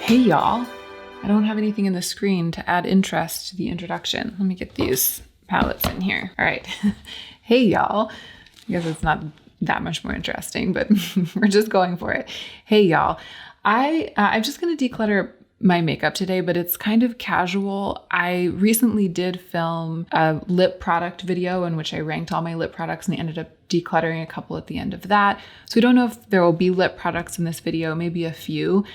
Hey y'all, I don't have anything in the screen to add interest to the introduction. Let me get these palettes in here. All right. Hey y'all. I guess it's not that much more interesting, but we're just going for it. Hey y'all. I'm just going to declutter my makeup today, but it's kind of casual. I recently did film a lip product video in which I ranked all my lip products and I ended up decluttering a couple at the end of that. So we don't know if there will be lip products in this video, maybe a few.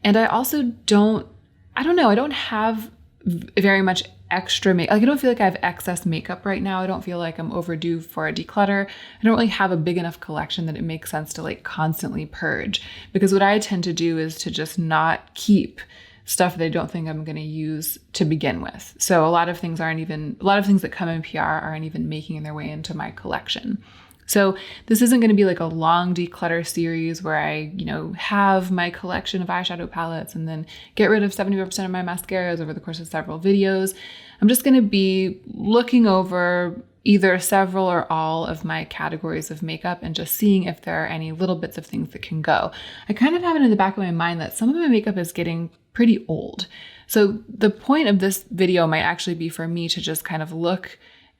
And I also don't have very much extra makeup. Like I don't feel like I have excess makeup right now. I don't feel like I'm overdue for a declutter. I don't really have a big enough collection that it makes sense to like constantly purge, because what I tend to do is to just not keep stuff that I don't think I'm going to use to begin with. So a lot of things that come in PR aren't even making their way into my collection. So this isn't going to be like a long declutter series where I, have my collection of eyeshadow palettes and then get rid of 75% of my mascaras over the course of several videos. I'm just going to be looking over either several or all of my categories of makeup and just seeing if there are any little bits of things that can go. I kind of have it in the back of my mind that some of my makeup is getting pretty old. So the point of this video might actually be for me to just kind of look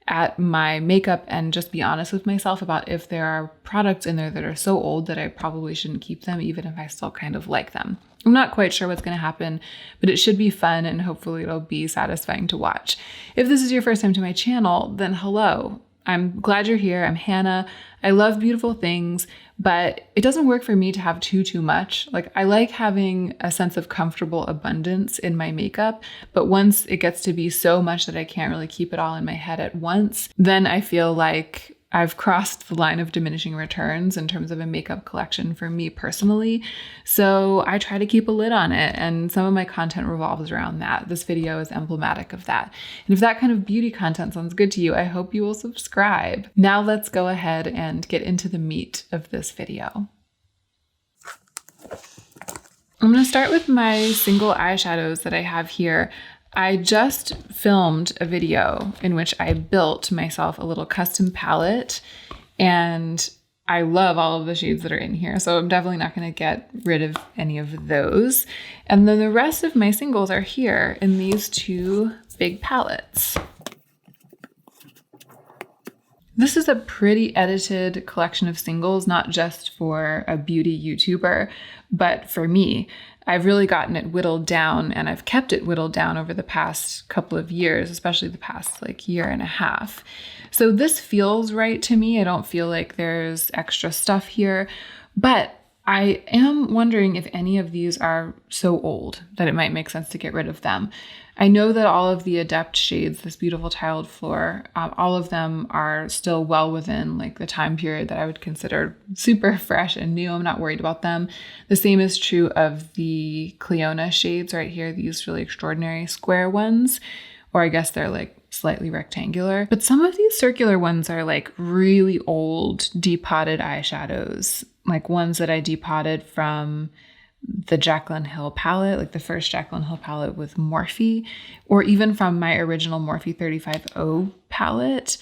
at my makeup and just be honest with myself about if there are products in there that are so old that I probably shouldn't keep them, even if I still kind of like them. I'm not quite sure what's going to happen, but it should be fun and hopefully it'll be satisfying to watch. If this is your first time to my channel, then hello. I'm glad you're here. I'm Hannah. I love beautiful things, but it doesn't work for me to have too much. Like I like having a sense of comfortable abundance in my makeup, but once it gets to be so much that I can't really keep it all in my head at once, then I feel like I've crossed the line of diminishing returns in terms of a makeup collection for me personally. So I try to keep a lid on it, and some of my content revolves around that. This video is emblematic of that. And if that kind of beauty content sounds good to you, I hope you will subscribe. Now let's go ahead and get into the meat of this video. I'm going to start with my single eyeshadows that I have here. I just filmed a video in which I built myself a little custom palette, and I love all of the shades that are in here. So I'm definitely not going to get rid of any of those. And then the rest of my singles are here in these two big palettes. This is a pretty edited collection of singles, not just for a beauty YouTuber, but for me. I've really gotten it whittled down, and I've kept it whittled down over the past couple of years, especially the past year and a half. So this feels right to me. I don't feel like there's extra stuff here, but I am wondering if any of these are so old that it might make sense to get rid of them. I know that all of the Adept shades, this beautiful tiled floor, all of them are still well within the time period that I would consider super fresh and new. I'm not worried about them. The same is true of the Cleona shades right here, these really extraordinary square ones, or I guess they're slightly rectangular. But some of these circular ones are really old depotted eyeshadows, like ones that I depotted from the Jaclyn Hill palette, the first Jaclyn Hill palette with Morphe, or even from my original Morphe 35O palette.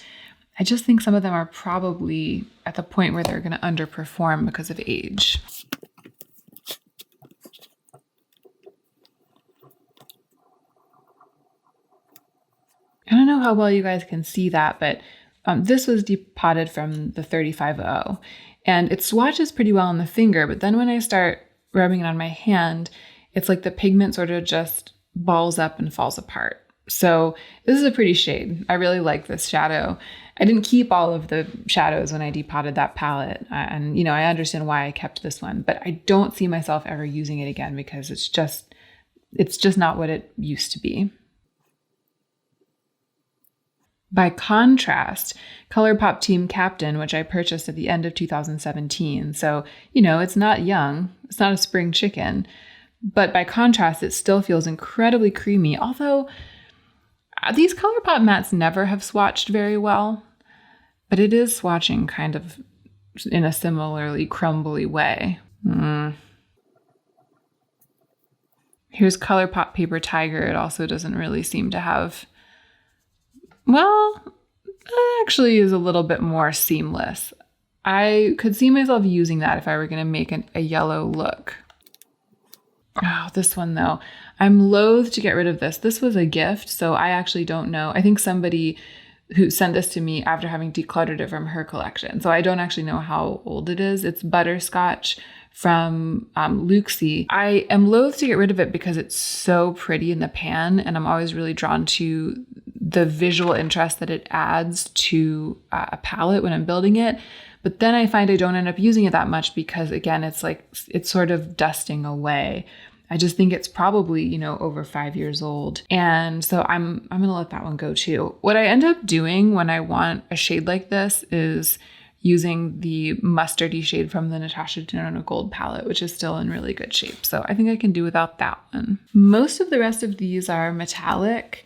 I just think some of them are probably at the point where they're going to underperform because of age. I don't know how well you guys can see that, but this was depotted from the 35O, and it swatches pretty well on the finger, but then when I start rubbing it on my hand, it's like the pigment sort of just balls up and falls apart. So this is a pretty shade. I really like this shadow. I didn't keep all of the shadows when I depotted that palette. And, I understand why I kept this one, but I don't see myself ever using it again because it's just not what it used to be. By contrast, ColourPop Team Captain, which I purchased at the end of 2017, so, it's not young, it's not a spring chicken, but by contrast, it still feels incredibly creamy, although these ColourPop mattes never have swatched very well, but it is swatching kind of in a similarly crumbly way. Here's ColourPop Paper Tiger. It also doesn't really seem to have... Well, it actually is a little bit more seamless. I could see myself using that if I were going to make a yellow look. Oh, this one though. I'm loath to get rid of this. This was a gift, so I actually don't know. I think somebody who sent this to me after having decluttered it from her collection. So I don't actually know how old it is. It's Butterscotch from Luxie. I am loath to get rid of it because it's so pretty in the pan, and I'm always really drawn to the visual interest that it adds to a palette when I'm building it. But then I find I don't end up using it that much because, again, it's like, it's sort of dusting away. I just think it's probably, you know, over 5 years old. And so I'm going to let that one go too. What I end up doing when I want a shade like this is using the mustardy shade from the Natasha Denona Gold palette, which is still in really good shape. So I think I can do without that one. Most of the rest of these are metallic.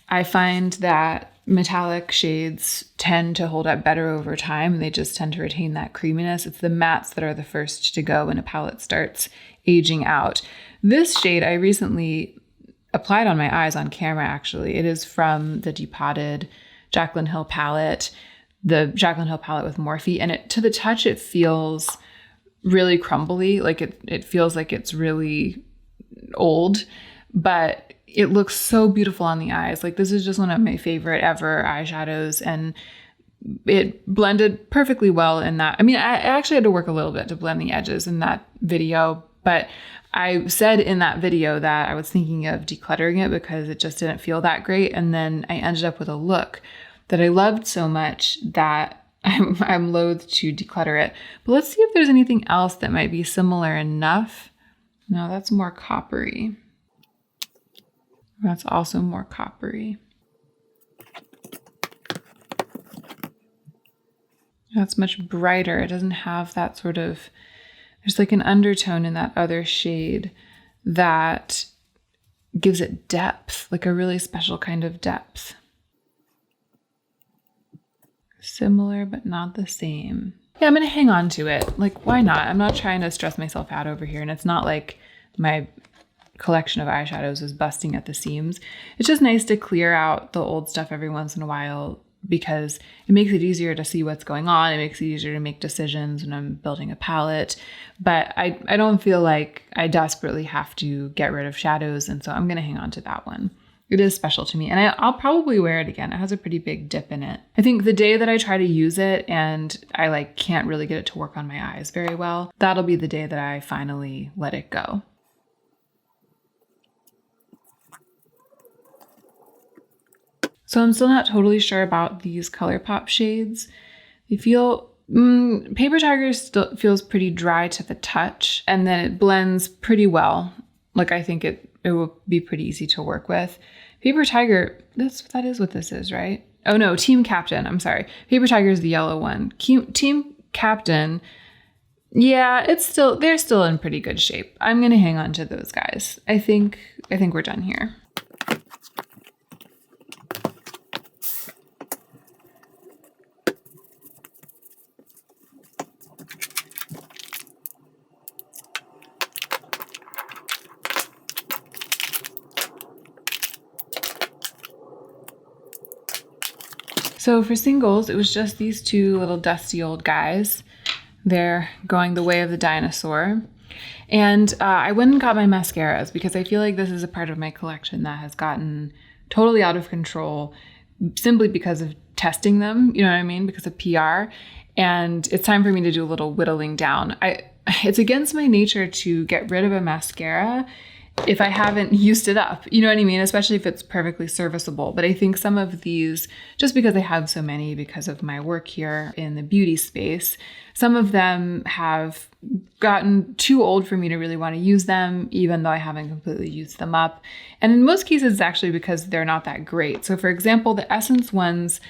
I find that metallic shades tend to hold up better over time. They just tend to retain that creaminess. It's the mattes that are the first to go when a palette starts aging out. This shade I recently applied on my eyes on camera, actually. It is from the Depotted Jaclyn Hill palette, the Jaclyn Hill palette with Morphe. And to the touch, it feels really crumbly. Like it feels like it's really old, but it looks so beautiful on the eyes. Like, this is just one of my favorite ever eyeshadows, and it blended perfectly well in that. I mean, I actually had to work a little bit to blend the edges in that video, but I said in that video that I was thinking of decluttering it because it just didn't feel that great. And then I ended up with a look that I loved so much that I'm loath to declutter it. But let's see if there's anything else that might be similar enough. No, that's more coppery. That's also more coppery. That's much brighter. It doesn't have that sort of, there's like an undertone in that other shade that gives it depth, like a really special kind of depth. Similar, but not the same. Yeah, I'm going to hang on to it. Like, why not? I'm not trying to stress myself out over here. And it's not like my collection of eyeshadows is busting at the seams. It's just nice to clear out the old stuff every once in a while because it makes it easier to see what's going on. It makes it easier to make decisions when I'm building a palette. But I don't feel like I desperately have to get rid of shadows. And so I'm going to hang on to that one. It is special to me, and I'll probably wear it again. It has a pretty big dip in it. I think the day that I try to use it and I can't really get it to work on my eyes very well, that'll be the day that I finally let it go. So I'm still not totally sure about these ColourPop shades. They feel, Paper Tiger still feels pretty dry to the touch, and then it blends pretty well. Like, I think it will be pretty easy to work with. Paper Tiger, that is what this is, right? Oh no, Team Captain, I'm sorry. Paper Tiger is the yellow one. Team Captain, yeah, they're still in pretty good shape. I'm gonna hang on to those guys. I think we're done here. So for singles, it was just these two little dusty old guys. They're going the way of the dinosaur. And I went and got my mascaras because I feel like this is a part of my collection that has gotten totally out of control simply because of testing them, you know what I mean? Because of PR. And it's time for me to do a little whittling down. It's against my nature to get rid of a mascara if I haven't used it up, you know what I mean? Especially if it's perfectly serviceable. But I think some of these, just because I have so many because of my work here in the beauty space, some of them have gotten too old for me to really want to use them, even though I haven't completely used them up. And in most cases, it's actually because they're not that great. So for example, the Essence ones,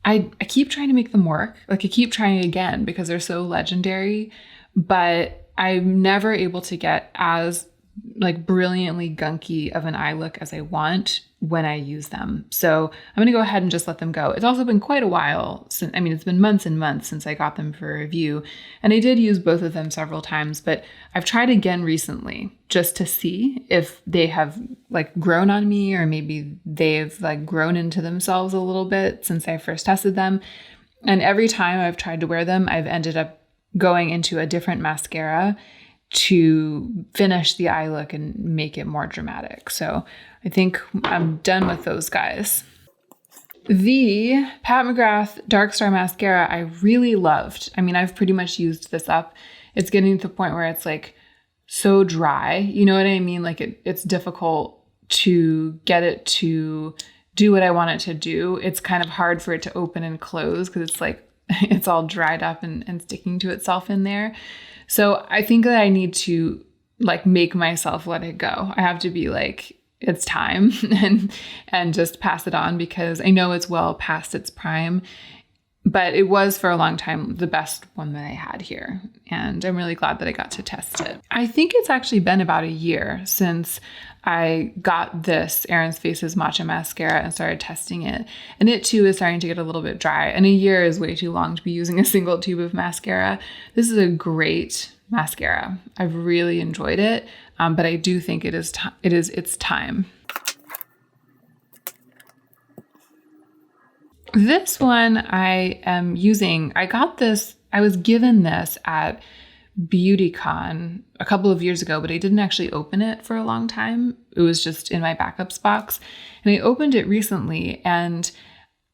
I keep trying to make them work. Like, I keep trying again because they're so legendary, but I'm never able to get as brilliantly gunky of an eye look as I want when I use them. So I'm going to go ahead and just let them go. It's also been quite a while since, it's been months and months since I got them for review. And I did use both of them several times, but I've tried again recently just to see if they have grown on me, or maybe they've grown into themselves a little bit since I first tested them. And every time I've tried to wear them, I've ended up going into a different mascara to finish the eye look and make it more dramatic. So I think I'm done with those guys. The Pat McGrath Dark Star Mascara I really loved. I mean, I've pretty much used this up. It's getting to the point where it's like so dry. You know what I mean? Like it's difficult to get it to do what I want it to do. It's kind of hard for it to open and close because it's like it's all dried up and sticking to itself in there. So I think that I need to like make myself let it go. I have to be like, it's time and just pass it on because I know it's well past its prime, but it was for a long time the best one that I had here. And I'm really glad that I got to test it. I think it's actually been about a year since I got this Aaron's Faces Matcha Mascara and started testing it. And it too is starting to get a little bit dry. And a year is way too long to be using a single tube of mascara. This is a great mascara. I've really enjoyed it, but I do think it's time. This one I am using, I was given this at BeautyCon a couple of years ago, but I didn't actually open it for a long time. It was just in my backups box. And I opened it recently, and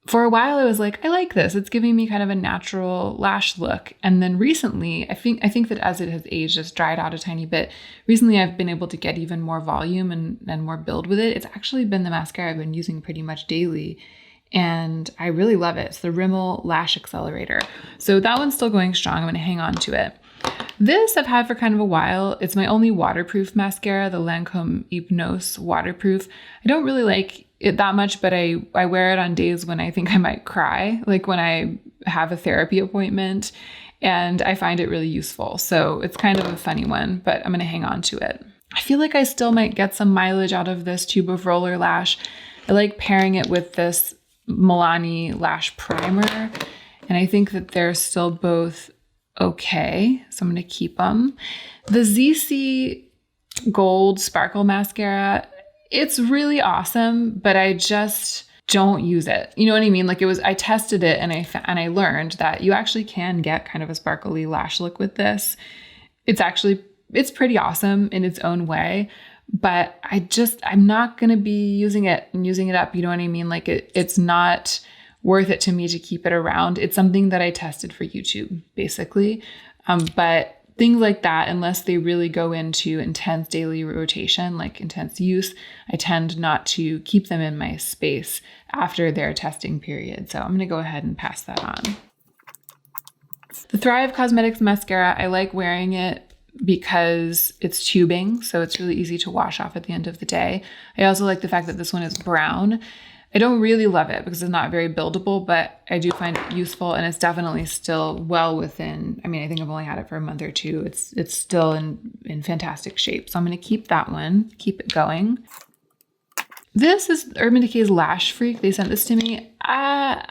for a while I was like, I like this. It's giving me kind of a natural lash look. And then recently, I think that as it has aged, it's dried out a tiny bit. Recently, I've been able to get even more volume and more build with it. It's actually been the mascara I've been using pretty much daily. And I really love it. It's the Rimmel Lash Accelerator. So that one's still going strong. I'm going to hang on to it. This I've had for kind of a while. It's my only waterproof mascara, the Lancome Hypnose Waterproof. I don't really like it that much, but I wear it on days when I think I might cry, like when I have a therapy appointment, and I find it really useful. So it's kind of a funny one, but I'm going to hang on to it. I feel like I still might get some mileage out of this tube of Roller Lash. I like pairing it with this Milani Lash Primer, and I think that they're still both okay, so I'm going to keep them. The ZC Gold Sparkle Mascara, it's really awesome, but I just don't use it. You know what I mean? Like I tested it and I learned that you actually can get kind of a sparkly lash look with this. It's pretty awesome in its own way, but I'm not going to be using it and using it up. You know what I mean? Like it's not worth it to me to keep it around. It's something that I tested for YouTube, basically. But things like that, unless they really go into intense daily rotation, like intense use, I tend not to keep them in my space after their testing period. So I'm going to go ahead and pass that on. The Thrive Cosmetics Mascara, I like wearing it because it's tubing, so it's really easy to wash off at the end of the day. I also like the fact that this one is brown. I don't really love it because it's not very buildable, but I do find it useful, and it's definitely still well within, I mean, I think I've only had it for a month or two. It's still in fantastic shape. So I'm going to keep that one, keep it going. This is Urban Decay's Lash Freak. They sent this to me. I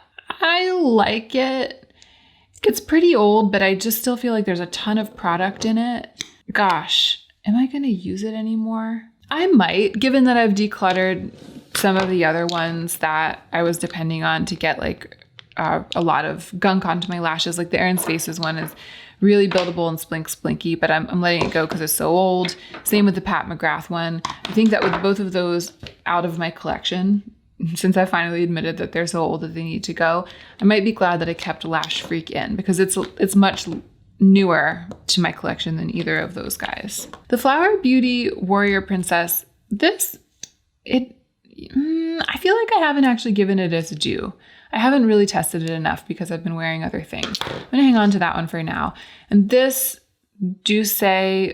like it. It's pretty old, but I just still feel like there's a ton of product in it. Gosh, am I going to use it anymore? I might, given that I've decluttered some of the other ones that I was depending on to get like a lot of gunk onto my lashes. Like the Aaron's Faces one is really buildable and splinky, but I'm letting it go because it's so old. Same with the Pat McGrath one. I think that with both of those out of my collection, since I finally admitted that they're so old that they need to go, I might be glad that I kept Lash Freak in because it's much newer to my collection than either of those guys. The Flower Beauty Warrior Princess, I feel like I haven't actually given it its due. I haven't really tested it enough because I've been wearing other things. I'm gonna hang on to that one for now. And this Douce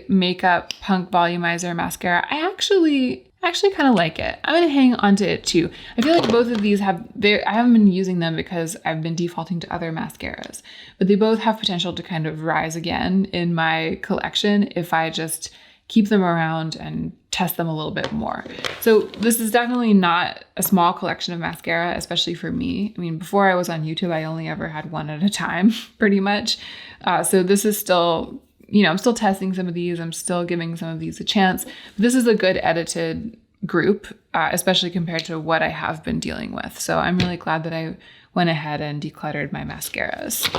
Makeup Punk Volumizer Mascara, I actually kind of like it. I'm gonna hang on to it too. I feel like both of these I haven't been using them because I've been defaulting to other mascaras, but they both have potential to kind of rise again in my collection if I just keep them around and test them a little bit more. So this is definitely not a small collection of mascara, especially for me. I mean, before I was on YouTube, I only ever had one at a time, pretty much. So this is still, I'm still testing some of these. I'm still giving some of these a chance. But this is a good edited group, especially compared to what I have been dealing with. So I'm really glad that I went ahead and decluttered my mascaras.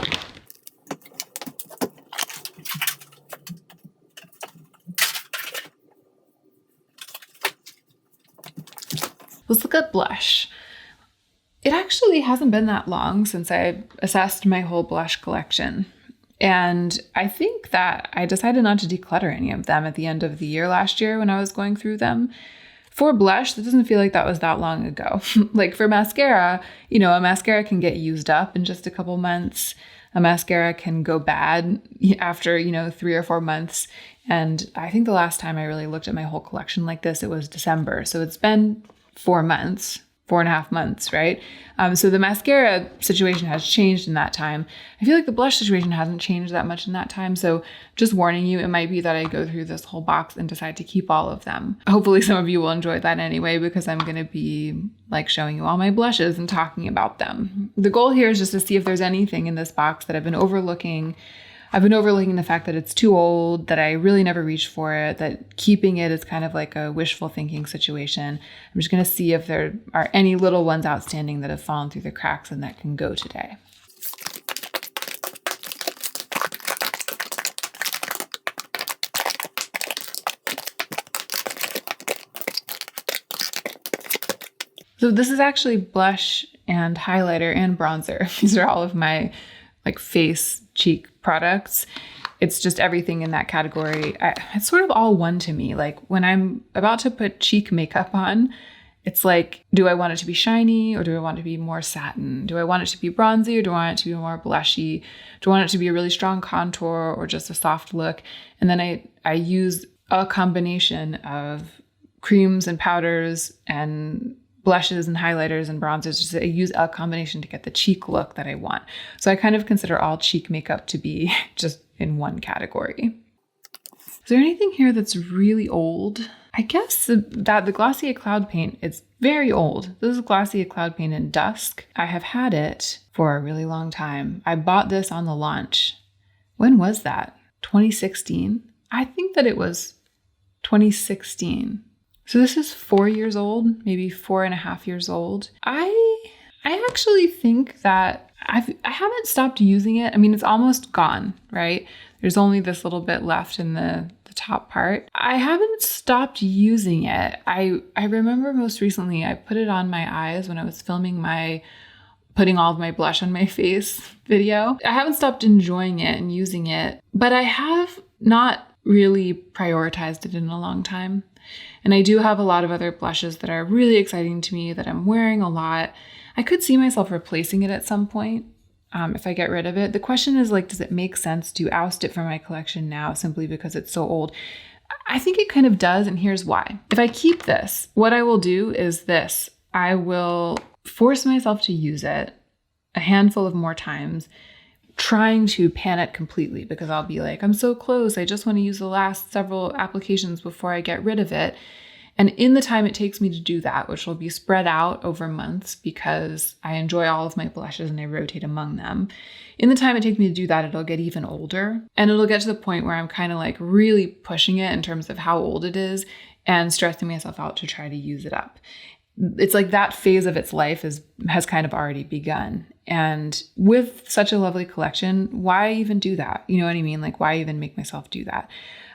Let's look at blush. It actually hasn't been that long since I assessed my whole blush collection. And I think that I decided not to declutter any of them at the end of the year last year when I was going through them. For blush, that doesn't feel like that was that long ago. Like for mascara, a mascara can get used up in just a couple months. A mascara can go bad after, 3 or 4 months. And I think the last time I really looked at my whole collection like this, it was December. So it's been 4 months. 4.5 months, right? So the mascara situation has changed in that time. I feel like the blush situation hasn't changed that much in that time. So just warning you, it might be that I go through this whole box and decide to keep all of them. Hopefully some of you will enjoy that anyway, because I'm going to be like showing you all my blushes and talking about them. The goal here is just to see if there's anything in this box that I've been overlooking. I've been overlooking the fact that it's too old, that I really never reached for it, that keeping it is kind of like a wishful thinking situation. I'm just going to see if there are any little ones outstanding that have fallen through the cracks and that can go today. So this is actually blush and highlighter and bronzer. These are all of my face cheek products. It's just everything in that category. It's sort of all one to me. Like when I'm about to put cheek makeup on, it's like, do I want it to be shiny or do I want it to be more satin? Do I want it to be bronzy or do I want it to be more blushy? Do I want it to be a really strong contour or just a soft look? And then I use a combination of creams and powders and blushes and highlighters and bronzers. Just I use a combination to get the cheek look that I want. So I kind of consider all cheek makeup to be just in one category. Is there anything here that's really old? I guess that the Glossier Cloud Paint, it's very old. This is Glossier Cloud Paint in Dusk. I have had it for a really long time. I bought this on the launch. When was that? 2016? I think that it was 2016. So this is 4 years old, maybe 4.5 years old. I actually think that I haven't stopped using it. I mean, it's almost gone, right? There's only this little bit left in the top part. I haven't stopped using it. I remember most recently I put it on my eyes when I was filming my putting all of my blush on my face video. I haven't stopped enjoying it and using it, but I have not really prioritized it in a long time. And I do have a lot of other blushes that are really exciting to me that I'm wearing a lot. I could see myself replacing it at some point if I get rid of it. The question is does it make sense to oust it from my collection now simply because it's so old? I think it kind of does, and here's why. If I keep this, what I will do is this. I will force myself to use it a handful of more times, trying to pan it completely because I'll be like, I'm so close. I just want to use the last several applications before I get rid of it. And in the time it takes me to do that, which will be spread out over months because I enjoy all of my blushes and I rotate among them. In the time it takes me to do that, it'll get even older. And it'll get to the point where I'm kind of really pushing it in terms of how old it is and stressing myself out to try to use it up. It's like that phase of its life has kind of already begun. And with such a lovely collection, why even do that? You know what I mean? Why even make myself do that?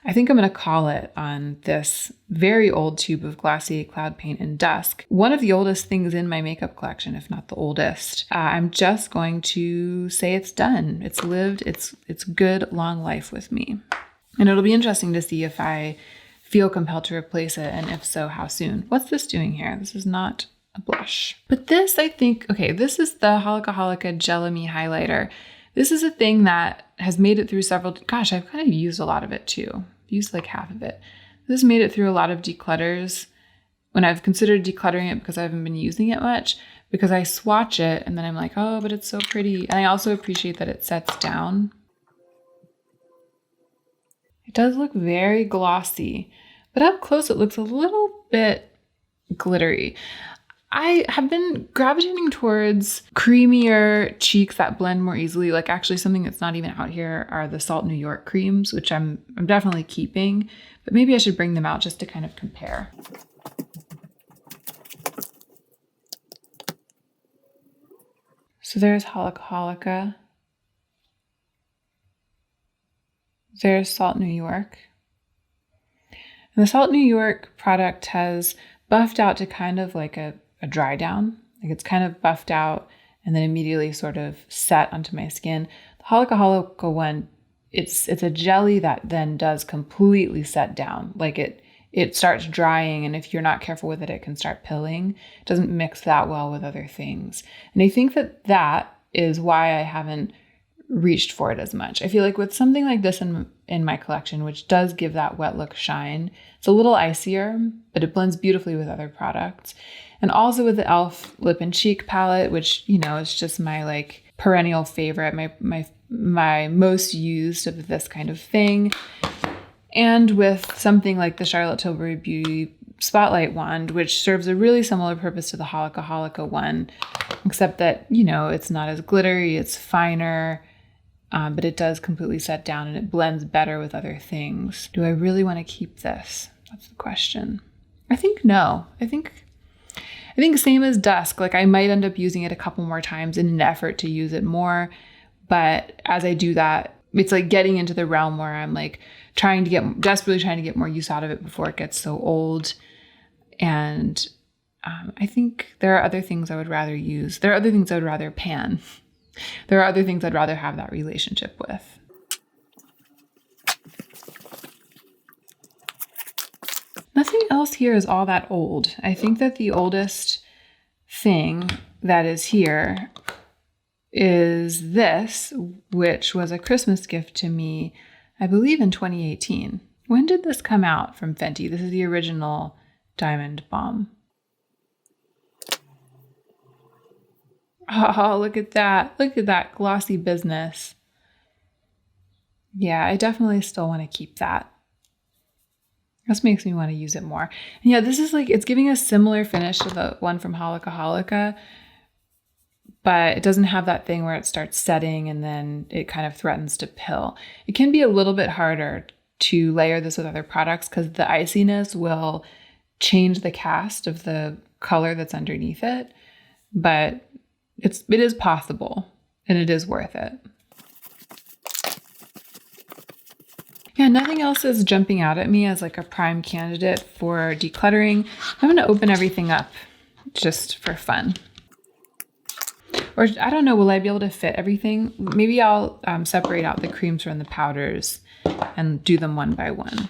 I think I'm going to call it on this very old tube of Glossier Cloud Paint in Dusk. One of the oldest things in my makeup collection, if not the oldest. I'm just going to say it's done. It's lived its good long life with me. And it'll be interesting to see if I feel compelled to replace it, and if so, how soon. What's this doing here? This is not a blush. But this, I think, okay, this is the Holika Holika Jelly highlighter. This is a thing that has made it through several, gosh, I've kind of used a lot of it too. I've used half of it. This has made it through a lot of declutters when I've considered decluttering it because I haven't been using it much, because I swatch it and then I'm like, oh, but it's so pretty. And I also appreciate that it sets down. It does look very glossy, but up close it looks a little bit glittery. I have been gravitating towards creamier cheeks that blend more easily. Actually something that's not even out here are the Salt New York creams, which I'm definitely keeping, but maybe I should bring them out just to kind of compare. So there's Holika Holika. There's Salt New York. And the Salt New York product has buffed out to kind of like a a dry down. Like it's kind of buffed out and then immediately sort of set onto my skin. The Holika Holika one, it's a jelly that then does completely set down. Like it starts drying, and if you're not careful with it, it can start pilling. It doesn't mix that well with other things. And I think that is why I haven't reached for it as much. I feel like with something like this in my collection, which does give that wet look shine, it's a little icier, but it blends beautifully with other products. And also with the e.l.f. Lip and Cheek palette, which, you know, is just my like perennial favorite, my most used of this kind of thing. And with something like the Charlotte Tilbury Beauty Spotlight Wand, which serves a really similar purpose to the Holika Holika one, except that, you know, it's not as glittery, it's finer, but it does completely set down and it blends better with other things. Do I really want to keep this? That's the question. I think no. I think same as Dusk. Like I might end up using it a couple more times in an effort to use it more. But as I do that, it's like getting into the realm where I'm like desperately trying to get more use out of it before it gets so old. And I think there are other things I would rather use. There are other things I would rather pan. There are other things I'd rather have that relationship with. Nothing else here is all that old. I think that the oldest thing that is here is this, which was a Christmas gift to me, I believe in 2018. When did this come out from Fenty? This is the original Diamond Balm. Oh, look at that. Look at that glossy business. Yeah, I definitely still want to keep that. This makes me want to use it more. And yeah, this is like, it's giving a similar finish to the one from Holika Holika, but it doesn't have that thing where it starts setting and then it kind of threatens to pill. It can be a little bit harder to layer this with other products because the iciness will change the cast of the color that's underneath it, but it is possible and it is worth it. Yeah, nothing else is jumping out at me as like a prime candidate for decluttering. I'm going to open everything up just for fun. Or I don't know, will I be able to fit everything? Maybe I'll separate out the creams from the powders and do them one by one.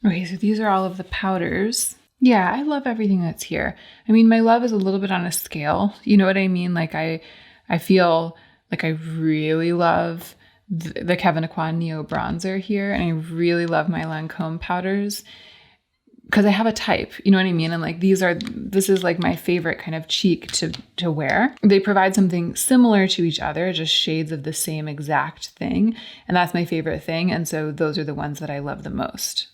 Okay, so these are all of the powders. Yeah, I love everything that's here. I mean, my love is a little bit on a scale. You know what I mean? Like I feel like I really love the Kevyn Aucoin Neo Bronzer here. And I really love my Lancome powders because I have a type, you know what I mean? And like this is like my favorite kind of cheek to wear. They provide something similar to each other, just shades of the same exact thing. And that's my favorite thing. And so those are the ones that I love the most.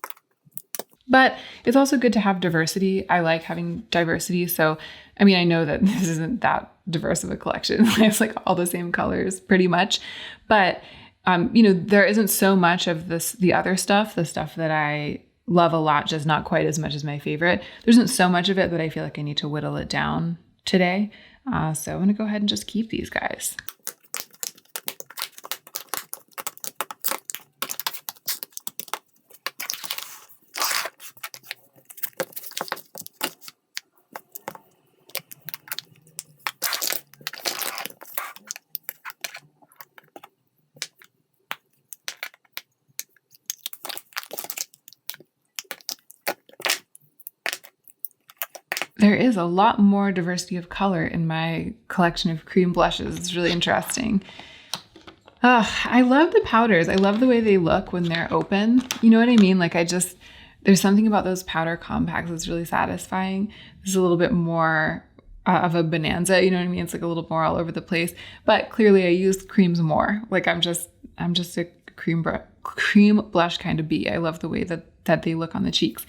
But it's also good to have diversity. I like having diversity. So, I mean, I know that this isn't that diverse of a collection. It's like all the same colors pretty much. But, you know, there isn't so much of the other stuff, the stuff that I love a lot, just not quite as much as my favorite. There isn't so much of it that I feel like I need to whittle it down today. So I'm going to go ahead and just keep these guys. There is a lot more diversity of color in my collection of cream blushes. It's really interesting. I love the powders. I love the way they look when they're open. You know what I mean? Like there's something about those powder compacts that's really satisfying. This is a little bit more of a bonanza. You know what I mean? It's like a little more all over the place, but clearly I use creams more. Like I'm just a cream blush kind of bee. I love the way that they look on the cheeks.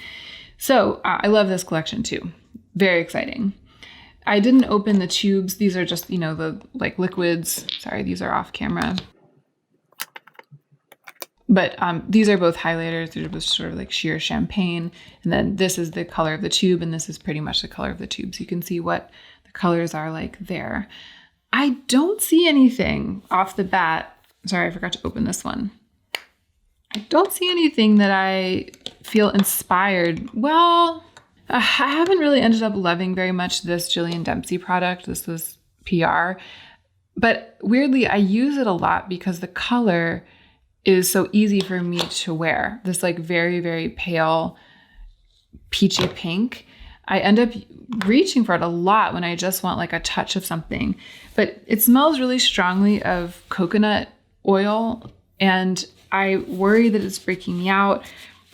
So I love this collection too. Very exciting. I didn't open the tubes. These are just, you know, the like liquids. Sorry, these are off camera. But these are both highlighters. They're both sort of like sheer champagne. And then this is the color of the tube, and this is pretty much the color of the tube. So you can see what the colors are like there. I don't see anything off the bat. Sorry, I forgot to open this one. I don't see anything that I feel inspired. Well, I haven't really ended up loving very much this Jillian Dempsey product. This was PR. But weirdly, I use it a lot because the color is so easy for me to wear. This like very, very pale peachy pink. I end up reaching for it a lot when I just want like a touch of something. But it smells really strongly of coconut oil, and I worry that it's breaking me out.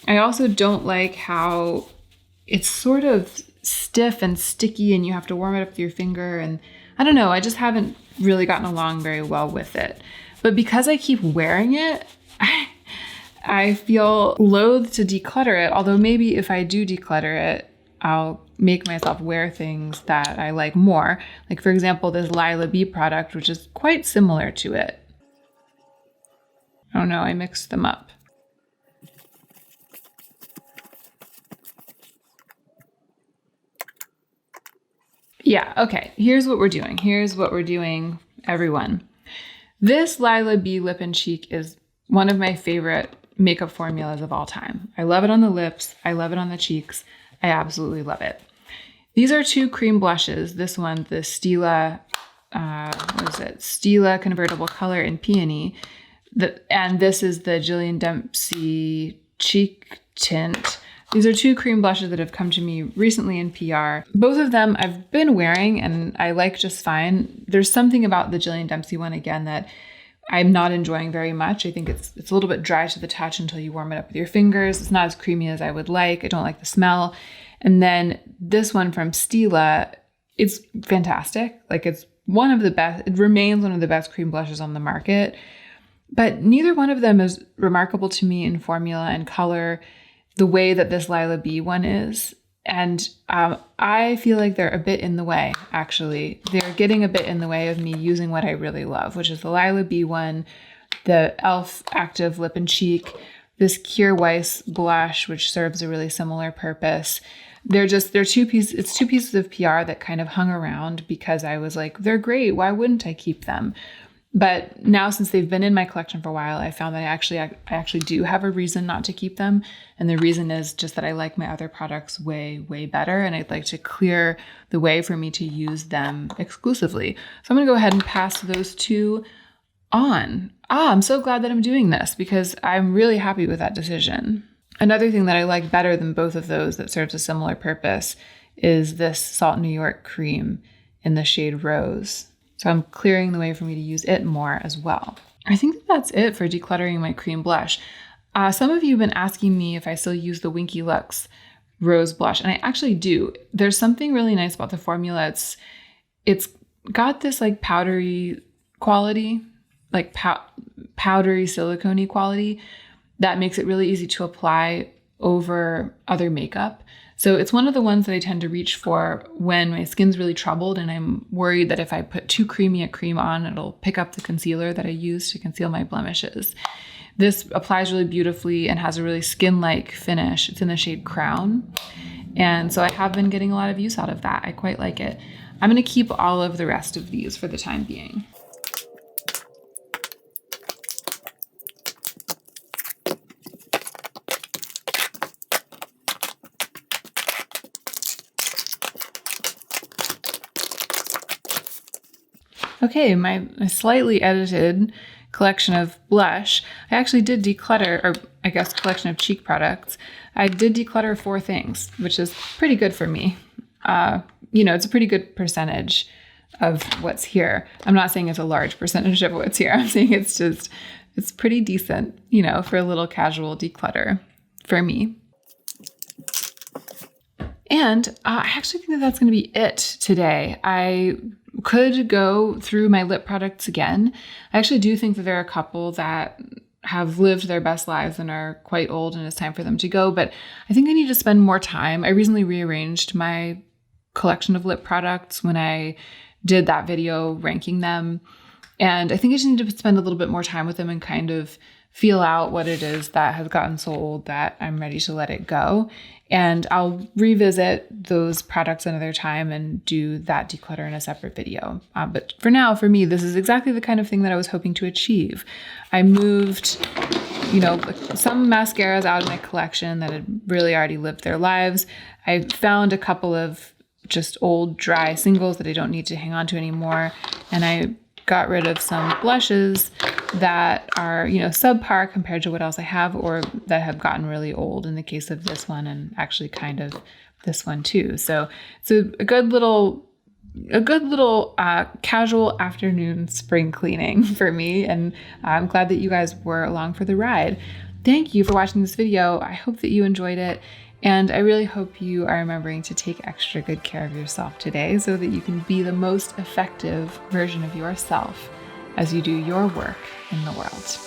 I also don't like how it's sort of stiff and sticky and you have to warm it up with your finger. And I don't know, I just haven't really gotten along very well with it. But because I keep wearing it, I feel loath to declutter it. Although maybe if I do declutter it, I'll make myself wear things that I like more. Like for example, this Lila B product, which is quite similar to it. Oh no, I mixed them up. Yeah, okay, here's what we're doing, everyone. This Lila B Lip and Cheek is one of my favorite makeup formulas of all time. I love it on the lips. I love it on the cheeks. I absolutely love it. These are two cream blushes. This one, the Stila, Stila Convertible Color in Peony. And this is the Jillian Dempsey Cheek Tint. These are two cream blushes that have come to me recently in PR. Both of them I've been wearing and I like just fine. There's something about the Jillian Dempsey one, again, that I'm not enjoying very much. I think it's a little bit dry to the touch until you warm it up with your fingers. It's not as creamy as I would like. I don't like the smell. And then this one from Stila, it's fantastic. Like it's one of the best, it remains one of the best cream blushes on the market. But neither one of them is remarkable to me in formula and color the way that this Lila B one is. And I feel like they're a bit in the way, actually. They're getting a bit in the way of me using what I really love, which is the Lila B one, the e.l.f. Active Lip and Cheek, this Kjaer Weis blush, which serves a really similar purpose. It's two pieces of PR that kind of hung around because I was like, they're great. Why wouldn't I keep them? But now, since they've been in my collection for a while, I found that I actually do have a reason not to keep them. And the reason is just that I like my other products way, way better. And I'd like to clear the way for me to use them exclusively. So I'm going to go ahead and pass those two on. I'm so glad that I'm doing this because I'm really happy with that decision. Another thing that I like better than both of those that serves a similar purpose is this Salt New York cream in the shade Rose. So I'm clearing the way for me to use it more as well. I think that's it for decluttering my cream blush. Some of you have been asking me if I still use the Winky Lux Rose blush, and I actually do. There's something really nice about the formula. It's got this like powdery quality, like powdery silicone-y quality that makes it really easy to apply over other makeup. So it's one of the ones that I tend to reach for when my skin's really troubled and I'm worried that if I put too creamy a cream on, it'll pick up the concealer that I use to conceal my blemishes. This applies really beautifully and has a really skin-like finish. It's in the shade Crown. And so I have been getting a lot of use out of that. I quite like it. I'm going to keep all of the rest of these for the time being. Okay, my slightly edited collection of blush. I actually did declutter, or I guess collection of cheek products. I did declutter 4 things, which is pretty good for me. It's a pretty good percentage of what's here. I'm not saying it's a large percentage of what's here. I'm saying it's pretty decent, for a little casual declutter for me. And I actually think that that's going to be it today. I could go through my lip products again. I actually do think that there are a couple that have lived their best lives and are quite old and it's time for them to go, but I think I need to spend more time. I recently rearranged my collection of lip products when I did that video ranking them. And I think I just need to spend a little bit more time with them and kind of feel out what it is that has gotten so old that I'm ready to let it go. And I'll revisit those products another time and do that declutter in a separate video. But for now, for me, this is exactly the kind of thing that I was hoping to achieve. I moved, some mascaras out of my collection that had really already lived their lives. I found a couple of just old dry singles that I don't need to hang on to anymore. And I got rid of some blushes that are, subpar compared to what else I have, or that have gotten really old in the case of this one, and actually kind of this one too. So it's a good little casual afternoon spring cleaning for me. And I'm glad that you guys were along for the ride. Thank you for watching this video. I hope that you enjoyed it. And I really hope you are remembering to take extra good care of yourself today so that you can be the most effective version of yourself as you do your work in the world.